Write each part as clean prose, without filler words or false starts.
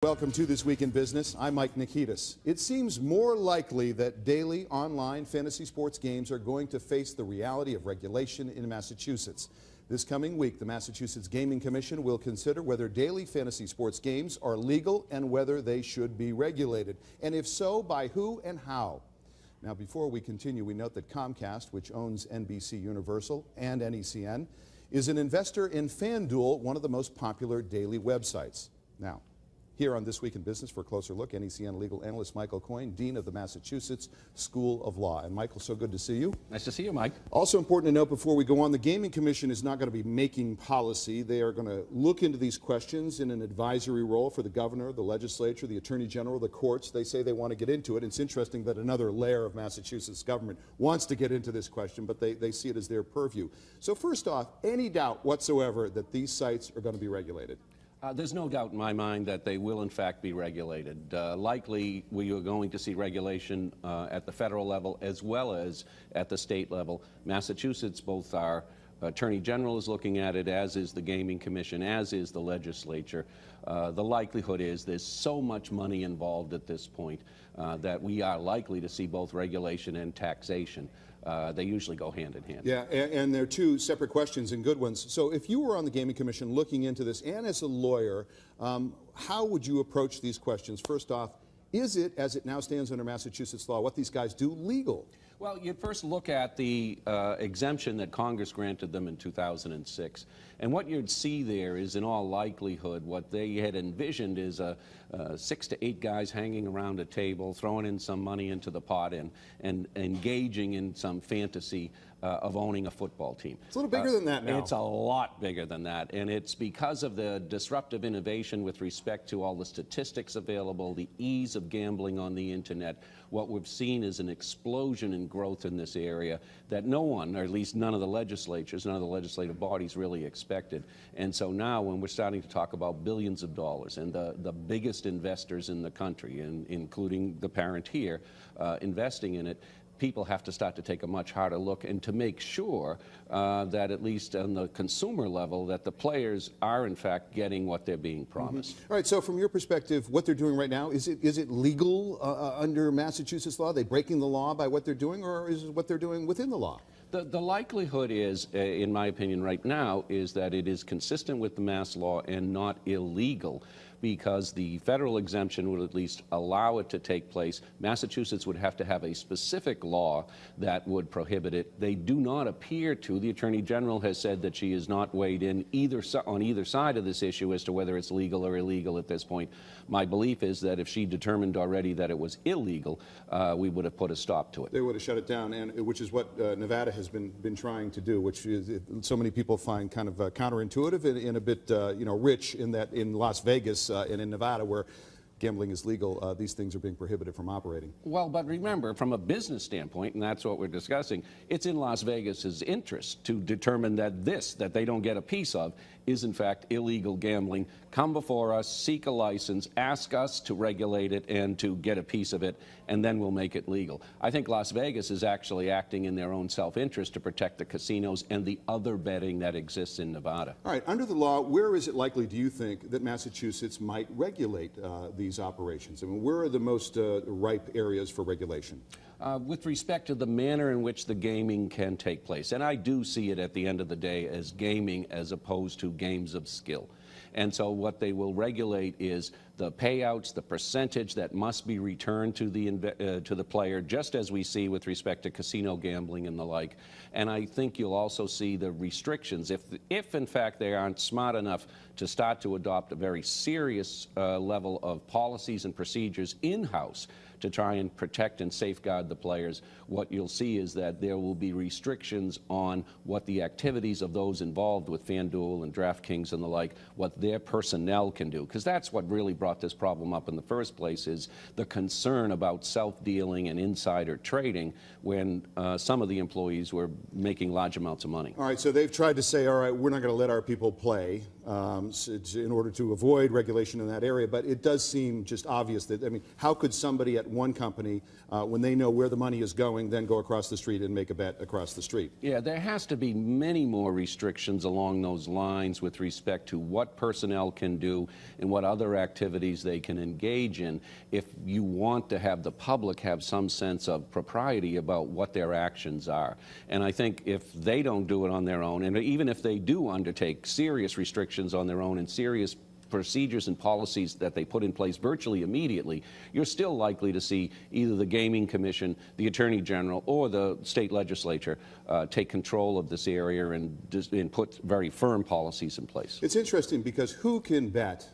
Welcome to This Week in Business. I'm Mike Nikitas. It seems more likely that daily online fantasy sports games are going to face the reality of regulation in Massachusetts. This coming week, the Massachusetts Gaming Commission will consider whether daily fantasy sports games are legal and whether they should be regulated, and if so, by who and how. Now, before we continue, we note that Comcast, which owns NBC Universal and NECN, is an investor in FanDuel, one of the most popular daily websites. Now, here on This Week in Business for a closer look, NECN legal analyst Michael Coyne, Dean of the Massachusetts School of Law. And Michael, so good to see you. Nice to see you, Mike. Also important to note before we go on, the Gaming Commission is not going to be making policy. They are going to look into these questions in an advisory role for the governor, the legislature, the attorney general, the courts. They say they want to get into it. It's interesting that another layer of Massachusetts government wants to get into this question, but they see it as their purview. So first off, any doubt whatsoever that these sites are going to be regulated? There's no doubt in my mind that they will, in fact, be regulated. Likely, we are going to see regulation at the federal level as well as at the state level. Massachusetts, both our Attorney General is looking at it, as is the Gaming Commission, as is the legislature. The likelihood is there's so much money involved at this point that we are likely to see both regulation and taxation. They usually go hand in hand. Yeah, and they're two separate questions and good ones. So if you were on the Gaming Commission looking into this, and as a lawyer, how would you approach these questions? First off, is it, as it now stands under Massachusetts law, what these guys do legal? Well, you'd first look at the exemption that Congress granted them in 2006. And what you'd see there is, in all likelihood, what they had envisioned is 6 to 8 guys hanging around a table, throwing in some money into the pot and engaging in some fantasy of owning a football team. It's a little bigger than that now. It's a lot bigger than that, and it's because of the disruptive innovation with respect to all the statistics available, the ease of gambling on the internet. What we've seen is an explosion in growth in this area that no one, or at least none of the legislatures, none of the legislative bodies really expected. And so now when we're starting to talk about billions of dollars and the biggest investors in the country, including the parent here, investing in it, people have to start to take a much harder look and to make sure that at least on the consumer level that the players are in fact getting what they're being promised. All right, so from your perspective, what they're doing right now, is it legal under Massachusetts law? Are they breaking the law by what they're doing, or is it what they're doing within the law? The likelihood is, in my opinion right now, is that it is consistent with the Mass law and not illegal, because the federal exemption would at least allow it to take place. Massachusetts would have to have a specific law that would prohibit it. They do not appear to. The Attorney General has said that she has not weighed in on either side of this issue as to whether it's legal or illegal at this point. My belief is that if she determined already that it was illegal, we would have put a stop to it. They would have shut it down, and which is what Nevada has been trying to do, which is so many people find kind of counterintuitive and a bit rich in that in Las Vegas and in Nevada, where gambling is legal, these things are being prohibited from operating. Well, but remember, from a business standpoint, and that's what we're discussing, it's in Las Vegas's interest to determine that that they don't get a piece of, is in fact illegal gambling. Come before us, seek a license, ask us to regulate it and to get a piece of it, and then we'll make it legal. I think Las Vegas is actually acting in their own self-interest to protect the casinos and the other betting that exists in Nevada. All right, under the law, where is it likely, do you think, that Massachusetts might regulate these operations? I mean, where are the most ripe areas for regulation? With respect to the manner in which the gaming can take place. And I do see it at the end of the day as gaming as opposed to games of skill. And so what they will regulate is the payouts, the percentage that must be returned to the player, just as we see with respect to casino gambling and the like. And I think you'll also see the restrictions. If in fact they aren't smart enough to start to adopt a very serious level of policies and procedures in-house to try and protect and safeguard the players, what you'll see is that there will be restrictions on what the activities of those involved with FanDuel and DraftKings and the like, what their personnel can do. Because that's what really brought this problem up in the first place, is the concern about self-dealing and insider trading when some of the employees were making large amounts of money. All right, so they've tried to say, all right, we're not going to let our people play. in order to avoid regulation in that area. But it does seem just obvious that, I mean, how could somebody at one company, when they know where the money is going, then go across the street and make a bet across the street? Yeah, there has to be many more restrictions along those lines with respect to what personnel can do and what other activities they can engage in if you want to have the public have some sense of propriety about what their actions are. And I think if they don't do it on their own, and even if they do undertake serious restrictions on their own and serious procedures and policies that they put in place virtually immediately, you're still likely to see either the Gaming Commission, the Attorney General, or the state legislature take control of this area and put very firm policies in place. It's interesting because who can bet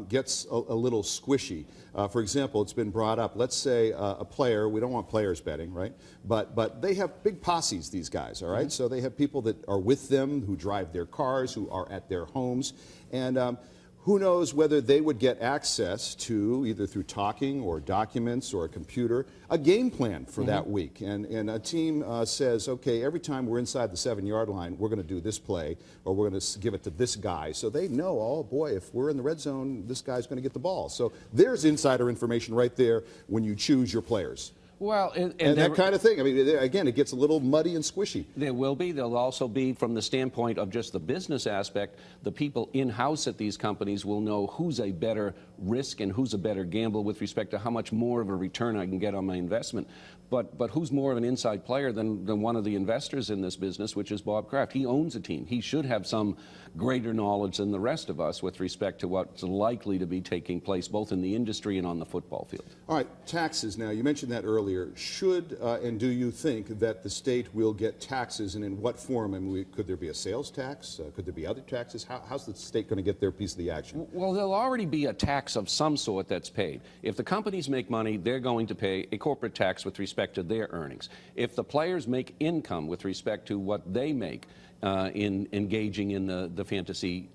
gets a little squishy. For example, it's been brought up, let's say a player, we don't want players betting, right? But they have big posses, these guys, all right? Mm-hmm. So they have people that are with them, who drive their cars, who are at their homes, and who knows whether they would get access to, either through talking or documents or a computer, a game plan for that week. And a team says, okay, every time we're inside the 7-yard line, we're going to do this play, or we're going to give it to this guy. So they know, oh boy, if we're in the red zone, this guy's going to get the ball. So there's insider information right there when you choose your players. Well, and that kind of thing. I mean, again, it gets a little muddy and squishy. There will be. There'll also be, from the standpoint of just the business aspect, the people in-house at these companies will know who's a better risk and who's a better gamble with respect to how much more of a return I can get on my investment. But who's more of an inside player than one of the investors in this business, which is Bob Kraft? He owns a team. He should have some greater knowledge than the rest of us with respect to what's likely to be taking place both in the industry and on the football field. All right, taxes now. You mentioned that earlier. Should and do you think that the state will get taxes, and in what form? I mean, could there be a sales tax? Could there be other taxes? How's the state going to get their piece of the action? Well, there'll already be a tax of some sort that's paid. If the companies make money, they're going to pay a corporate tax with respect to their earnings. If the players make income with respect to what they make in engaging in the fantasy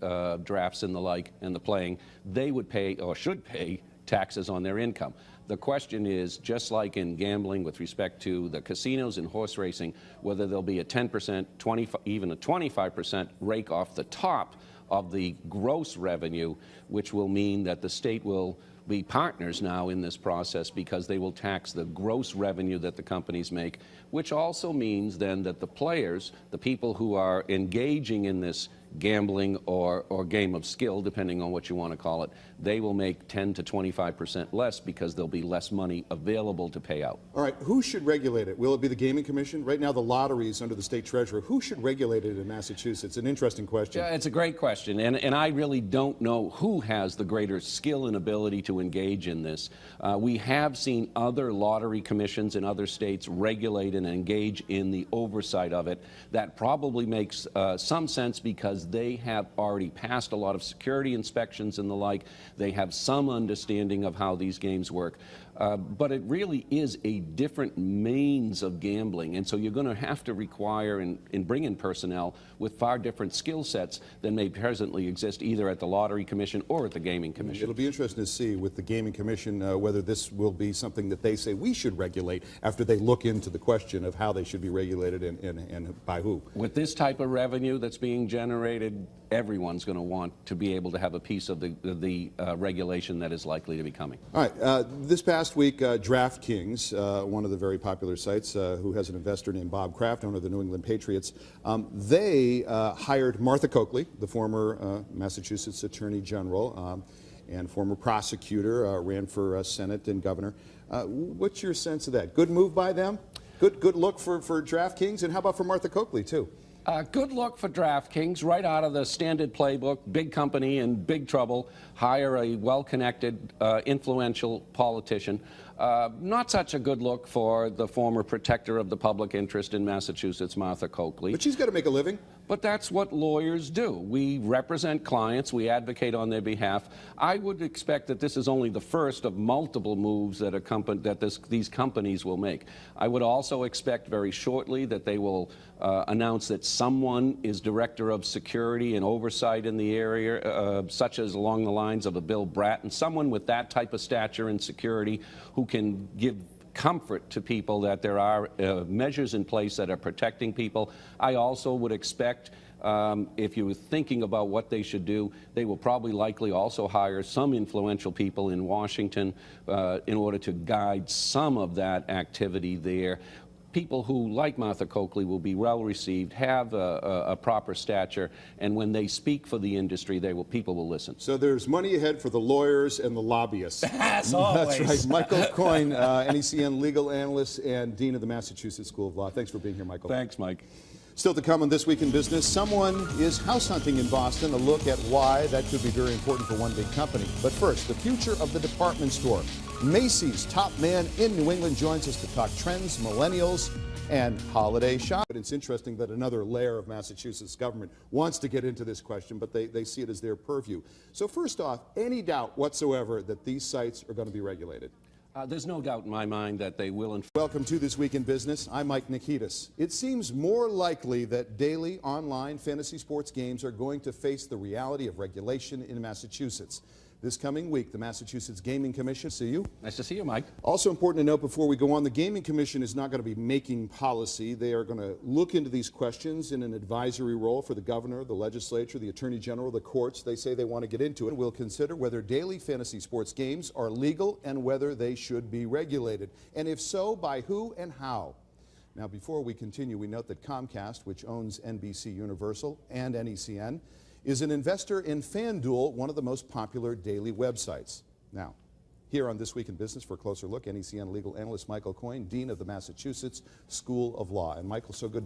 drafts and the like and the playing, they would pay or should pay taxes on their income. The question is, just like in gambling with respect to the casinos and horse racing, whether there'll be a 10%, 20, even a 25% rake off the top of the gross revenue, which will mean that the state will be partners now in this process because they will tax the gross revenue that the companies make, which also means then that the players, the people who are engaging in this gambling or game of skill, depending on what you want to call it, they will make 10 to 25% less because there'll be less money available to pay out. All right, who should regulate it? Will it be the Gaming Commission? Right now the lottery is under the state treasurer. Who should regulate it in Massachusetts? An interesting question. Yeah, it's a great question, and I really don't know who has the greater skill and ability to engage in this. We have seen other lottery commissions in other states regulate and engage in the oversight of it. That probably makes some sense because they have already passed a lot of security inspections and the like. They have some understanding of how these games work. But it really is a different means of gambling, and so you're going to have to require and bring in personnel with far different skill sets than may presently exist either at the Lottery Commission or at the Gaming Commission. It'll be interesting to see with the Gaming Commission whether this will be something that they say we should regulate after they look into the question of how they should be regulated and by who. With this type of revenue that's being generated, everyone's going to want to be able to have a piece of the regulation that is likely to be coming. All right. This past week, DraftKings, one of the very popular sites, who has an investor named Bob Kraft, owner of the New England Patriots, they hired Martha Coakley, the former Massachusetts Attorney General and former prosecutor, ran for Senate and governor. What's your sense of that? Good move by them? Good look for DraftKings? And how about for Martha Coakley, too? Good look for DraftKings, right out of the standard playbook. Big company in big trouble, hire a well-connected, influential politician. Not such a good look for the former protector of the public interest in Massachusetts, Martha Coakley. But she's got to make a living. But that's what lawyers do. We represent clients. We advocate on their behalf. I would expect that this is only the first of multiple moves that these companies will make. I would also expect very shortly that they will announce that someone is director of security and oversight in the area, such as along the lines of a Bill Bratton, someone with that type of stature and security who can give comfort to people that there are measures in place that are protecting people. I also would expect If you're thinking about what they should do, they will probably likely also hire some influential people in Washington in order to guide some of that activity there. People who, like Martha Coakley, will be well received, have a proper stature, and when they speak for the industry, people will listen. So there's money ahead for the lawyers and the lobbyists. As always. That's right. Michael Coyne, NECN legal analyst and dean of the Massachusetts School of Law. Thanks for being here, Michael. Thanks, Mike. Still to come on This Week in Business, someone is house hunting in Boston. A look at why that could be very important for one big company. But first, the future of the department store. Macy's top man in New England joins us to talk trends, millennials, and holiday shopping. But it's interesting that another layer of Massachusetts government wants to get into this question, but they see it as their purview. So first off, any doubt whatsoever that these sites are going to be regulated? There's no doubt in my mind that they will. Welcome to This Week in Business. I'm Mike Nikitas. It seems more likely that daily online fantasy sports games are going to face the reality of regulation in Massachusetts. This coming week, the Massachusetts Gaming Commission. See you. Nice to see you, Mike. Also important to note before we go on, the Gaming Commission is not going to be making policy. They are going to look into these questions in an advisory role for the governor, the legislature, the attorney general, the courts. They say they want to get into it. We'll consider whether daily fantasy sports games are legal and whether they should be regulated. And if so, by who and how. Now, before we continue, we note that Comcast, which owns NBC Universal and NECN, is an investor in FanDuel, one of the most popular daily websites. Now, here on This Week in Business for a closer look, NECN legal analyst Michael Coyne, dean of the Massachusetts School of Law. And Michael, so good to